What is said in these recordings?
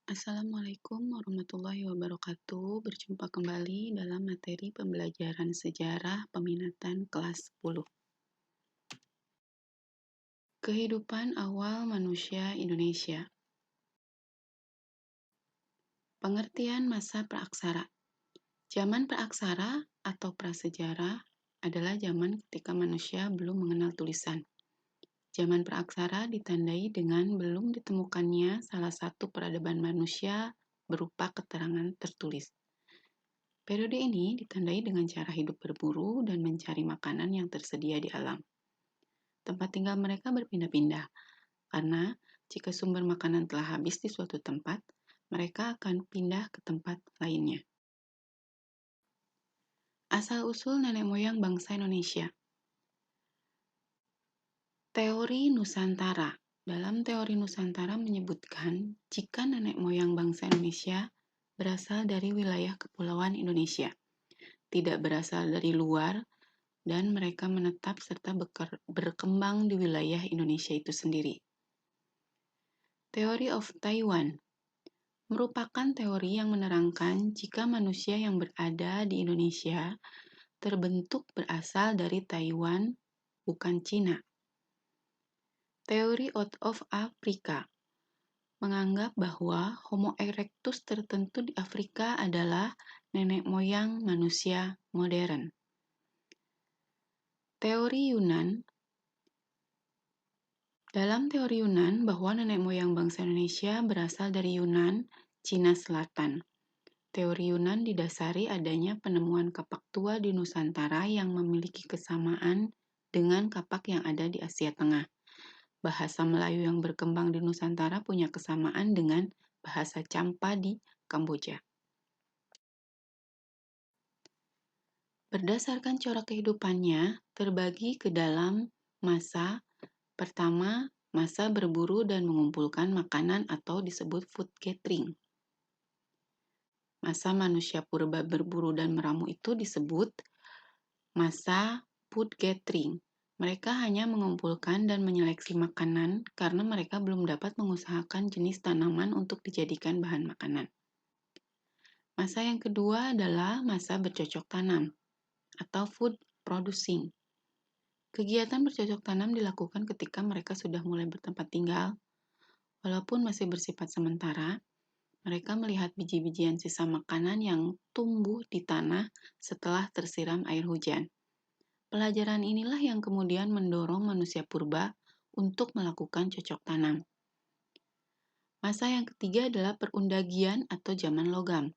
Assalamualaikum warahmatullahi wabarakatuh. Berjumpa kembali dalam materi pembelajaran sejarah peminatan kelas 10. Kehidupan awal manusia Indonesia. Pengertian masa praaksara. Zaman praaksara atau prasejarah adalah zaman ketika manusia belum mengenal tulisan. Zaman praaksara ditandai dengan belum ditemukannya salah satu peradaban manusia berupa keterangan tertulis. Periode ini ditandai dengan cara hidup berburu dan mencari makanan yang tersedia di alam. Tempat tinggal mereka berpindah-pindah, karena jika sumber makanan telah habis di suatu tempat, mereka akan pindah ke tempat lainnya. Asal-usul nenek moyang bangsa Indonesia. Teori Nusantara. Dalam teori Nusantara menyebutkan jika nenek moyang bangsa Indonesia berasal dari wilayah kepulauan Indonesia, tidak berasal dari luar, dan mereka menetap serta berkembang di wilayah Indonesia itu sendiri. Theory of Taiwan merupakan teori yang menerangkan jika manusia yang berada di Indonesia terbentuk berasal dari Taiwan, bukan Cina. Theory out of Africa menganggap bahwa Homo erectus tertentu di Afrika adalah nenek moyang manusia modern. Teori Yunan. Dalam teori Yunan, bahwa nenek moyang bangsa Indonesia berasal dari Yunan, Cina Selatan. Teori Yunan didasari adanya penemuan kapak tua di Nusantara yang memiliki kesamaan dengan kapak yang ada di Asia Tengah. Bahasa Melayu yang berkembang di Nusantara punya kesamaan dengan bahasa Champa di Kamboja. Berdasarkan corak kehidupannya, terbagi ke dalam masa pertama, masa berburu dan mengumpulkan makanan atau disebut food gathering. Masa manusia purba berburu dan meramu itu disebut masa food gathering. Mereka hanya mengumpulkan dan menyeleksi makanan karena mereka belum dapat mengusahakan jenis tanaman untuk dijadikan bahan makanan. Masa yang kedua adalah masa bercocok tanam atau food producing. Kegiatan bercocok tanam dilakukan ketika mereka sudah mulai bertempat tinggal. Walaupun masih bersifat sementara, mereka melihat biji-bijian sisa makanan yang tumbuh di tanah setelah tersiram air hujan. Pelajaran inilah yang kemudian mendorong manusia purba untuk melakukan cocok tanam. Masa yang ketiga adalah perundagian atau zaman logam.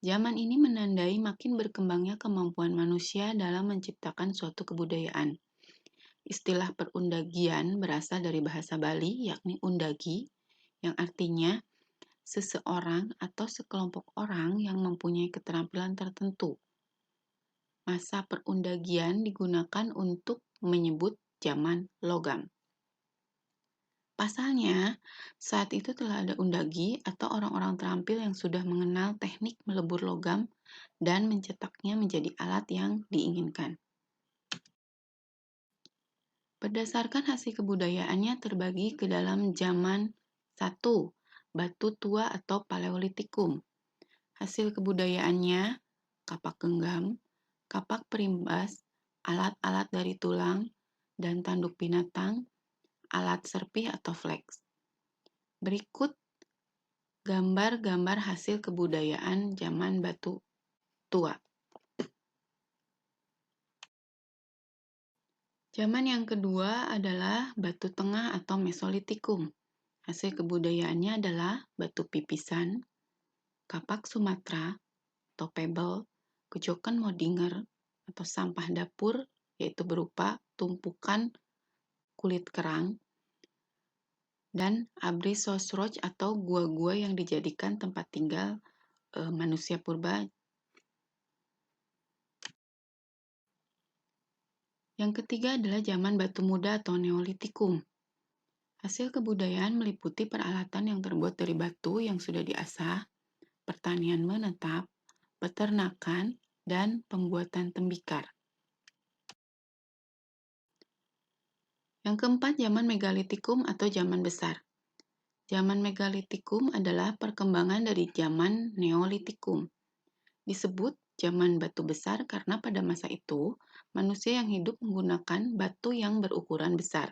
Zaman ini menandai makin berkembangnya kemampuan manusia dalam menciptakan suatu kebudayaan. Istilah perundagian berasal dari bahasa Bali, yakni undagi, yang artinya seseorang atau sekelompok orang yang mempunyai keterampilan tertentu. Masa perundagian digunakan untuk menyebut zaman logam. Pasalnya, saat itu telah ada undagi atau orang-orang terampil yang sudah mengenal teknik melebur logam dan mencetaknya menjadi alat yang diinginkan. Berdasarkan hasil kebudayaannya terbagi ke dalam zaman 1. Batu tua atau Paleolitikum. Hasil kebudayaannya kapak genggam, kapak perimbas, alat-alat dari tulang, dan tanduk binatang, alat serpih atau flex. Berikut gambar-gambar hasil kebudayaan zaman batu tua. Zaman yang kedua adalah batu tengah atau Mesolitikum. Hasil kebudayaannya adalah batu pipisan, kapak Sumatera atau pebble, kejokan Modinger atau sampah dapur, yaitu berupa tumpukan kulit kerang, dan abri sosroch atau gua-gua yang dijadikan tempat tinggal manusia purba. Yang ketiga adalah zaman batu muda atau Neolitikum. Hasil kebudayaan meliputi peralatan yang terbuat dari batu yang sudah diasah, pertanian menetap, peternakan, dan pembuatan tembikar. Yang keempat, zaman Megalitikum atau zaman besar. Zaman Megalitikum adalah perkembangan dari zaman Neolitikum. Disebut zaman batu besar karena pada masa itu, manusia yang hidup menggunakan batu yang berukuran besar.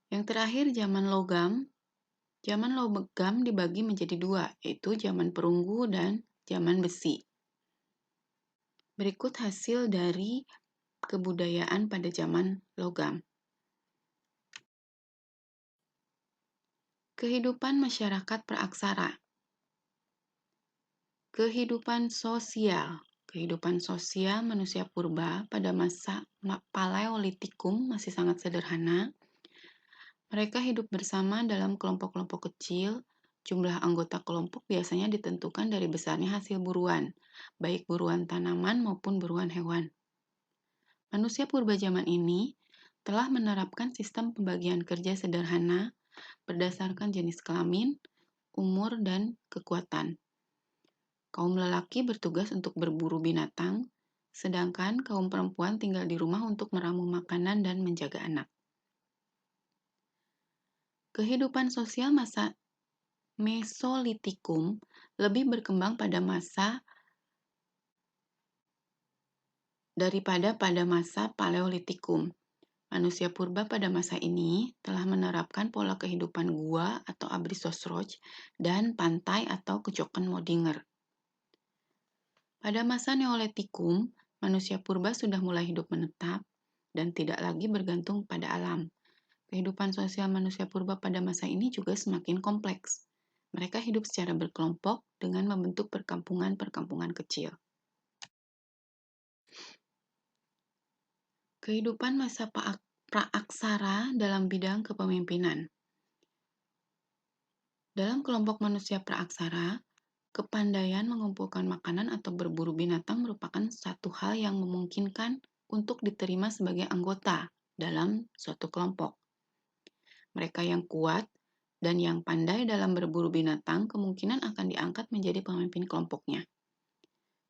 Yang terakhir, zaman logam. Zaman logam dibagi menjadi dua, yaitu zaman perunggu dan zaman besi. Berikut hasil dari kebudayaan pada zaman logam. Kehidupan masyarakat praaksara. Kehidupan sosial. Kehidupan sosial manusia purba pada masa Paleolitikum masih sangat sederhana. Mereka hidup bersama dalam kelompok-kelompok kecil. Jumlah anggota kelompok biasanya ditentukan dari besarnya hasil buruan, baik buruan tanaman maupun buruan hewan. Manusia purba zaman ini telah menerapkan sistem pembagian kerja sederhana berdasarkan jenis kelamin, umur, dan kekuatan. Kaum lelaki bertugas untuk berburu binatang, sedangkan kaum perempuan tinggal di rumah untuk meramu makanan dan menjaga anak. Kehidupan sosial masa Mesolitikum lebih berkembang pada masa daripada pada masa Paleolitikum. Manusia purba pada masa ini telah menerapkan pola kehidupan gua atau Abrissosroch dan pantai atau kecokan Modinger. Pada masa Neolitikum, manusia purba sudah mulai hidup menetap dan tidak lagi bergantung pada alam. Kehidupan sosial manusia purba pada masa ini juga semakin kompleks. Mereka hidup secara berkelompok dengan membentuk perkampungan-perkampungan kecil. Kehidupan masa praaksara dalam bidang kepemimpinan. Dalam kelompok manusia praaksara, kepandaian mengumpulkan makanan atau berburu binatang merupakan satu hal yang memungkinkan untuk diterima sebagai anggota dalam suatu kelompok. Mereka yang kuat dan yang pandai dalam berburu binatang kemungkinan akan diangkat menjadi pemimpin kelompoknya.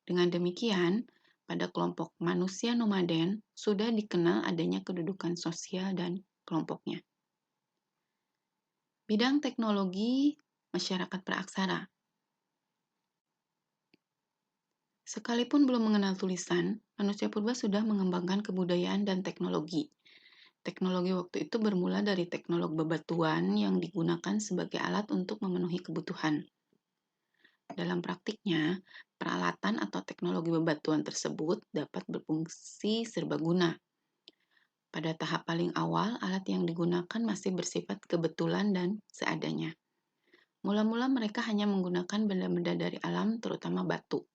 Dengan demikian, pada kelompok manusia nomaden sudah dikenal adanya kedudukan sosial dan kelompoknya. Bidang teknologi masyarakat praaksara. Sekalipun belum mengenal tulisan, manusia purba sudah mengembangkan kebudayaan dan teknologi. Teknologi waktu itu bermula dari teknologi bebatuan yang digunakan sebagai alat untuk memenuhi kebutuhan. Dalam praktiknya, peralatan atau teknologi bebatuan tersebut dapat berfungsi serbaguna. Pada tahap paling awal, alat yang digunakan masih bersifat kebetulan dan seadanya. Mula-mula mereka hanya menggunakan benda-benda dari alam, terutama batu.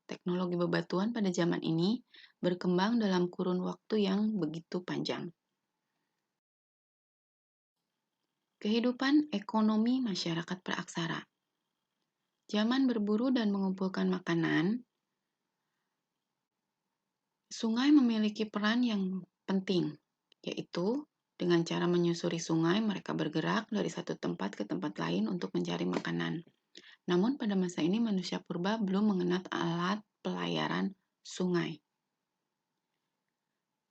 Teknologi bebatuan pada zaman ini berkembang dalam kurun waktu yang begitu panjang. Kehidupan ekonomi masyarakat praaksara. Zaman berburu dan mengumpulkan makanan, sungai memiliki peran yang penting, yaitu dengan cara menyusuri sungai, mereka bergerak dari satu tempat ke tempat lain untuk mencari makanan. Namun pada masa ini manusia purba belum mengenal alat pelayaran sungai.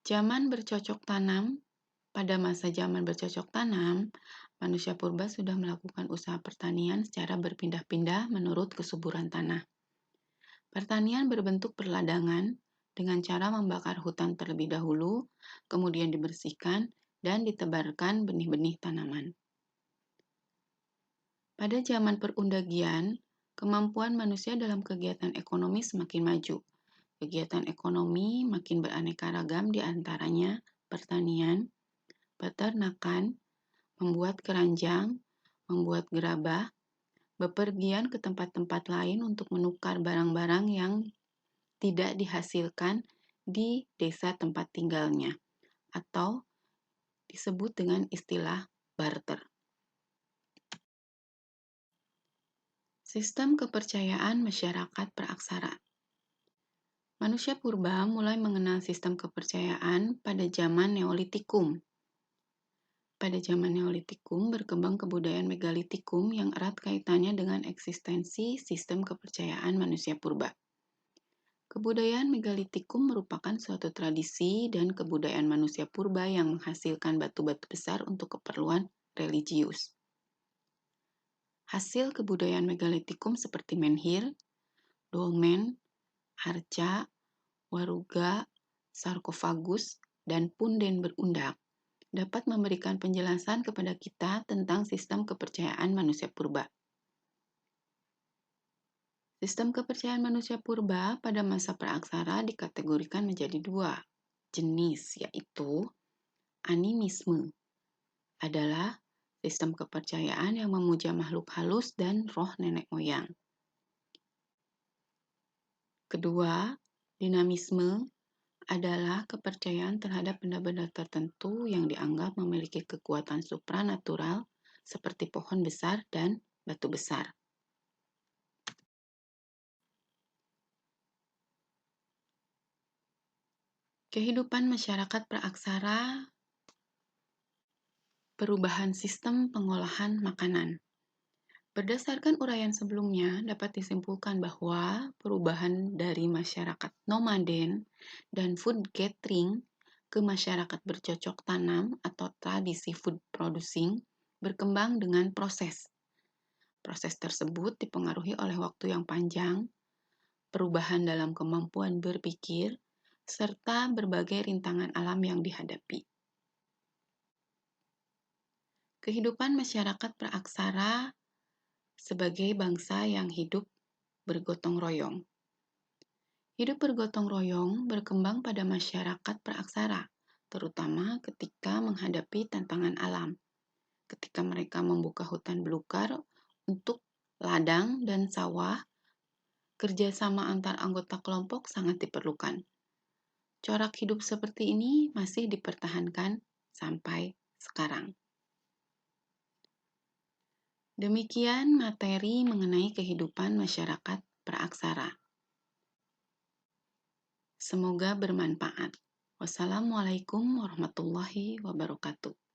Zaman bercocok tanam. Pada masa zaman bercocok tanam, manusia purba sudah melakukan usaha pertanian secara berpindah-pindah menurut kesuburan tanah. Pertanian berbentuk perladangan dengan cara membakar hutan terlebih dahulu, kemudian dibersihkan dan ditebarkan benih-benih tanaman. Pada zaman perundagian, kemampuan manusia dalam kegiatan ekonomi semakin maju. Kegiatan ekonomi makin beraneka ragam, di antaranya pertanian, peternakan, membuat keranjang, membuat gerabah, bepergian ke tempat-tempat lain untuk menukar barang-barang yang tidak dihasilkan di desa tempat tinggalnya, atau disebut dengan istilah barter. Sistem kepercayaan masyarakat praaksara. Manusia purba mulai mengenal sistem kepercayaan pada zaman Neolitikum. Pada zaman Neolitikum berkembang kebudayaan Megalitikum yang erat kaitannya dengan eksistensi sistem kepercayaan manusia purba. Kebudayaan megalitikum merupakan suatu tradisi dan kebudayaan manusia purba yang menghasilkan batu-batu besar untuk keperluan religius. Hasil kebudayaan megalitikum seperti menhir, dolmen, arca, waruga, sarkofagus, dan punden berundak dapat memberikan penjelasan kepada kita tentang sistem kepercayaan manusia purba. Sistem kepercayaan manusia purba pada masa praaksara dikategorikan menjadi dua jenis, yaitu animisme adalah sistem kepercayaan yang memuja makhluk halus dan roh nenek moyang. Kedua, dinamisme adalah kepercayaan terhadap benda-benda tertentu yang dianggap memiliki kekuatan supranatural seperti pohon besar dan batu besar. Kehidupan masyarakat praaksara, perubahan sistem pengolahan makanan. Berdasarkan uraian sebelumnya, dapat disimpulkan bahwa perubahan dari masyarakat nomaden dan food gathering ke masyarakat bercocok tanam atau tradisi food producing berkembang dengan proses. Proses tersebut dipengaruhi oleh waktu yang panjang, perubahan dalam kemampuan berpikir, serta berbagai rintangan alam yang dihadapi. Kehidupan masyarakat praaksara sebagai bangsa yang hidup bergotong royong. Hidup bergotong royong berkembang pada masyarakat praaksara, terutama ketika menghadapi tantangan alam. Ketika mereka membuka hutan belukar untuk ladang dan sawah, kerjasama antar anggota kelompok sangat diperlukan. Corak hidup seperti ini masih dipertahankan sampai sekarang. Demikian materi mengenai kehidupan masyarakat praaksara. Semoga bermanfaat. Wassalamualaikum warahmatullahi wabarakatuh.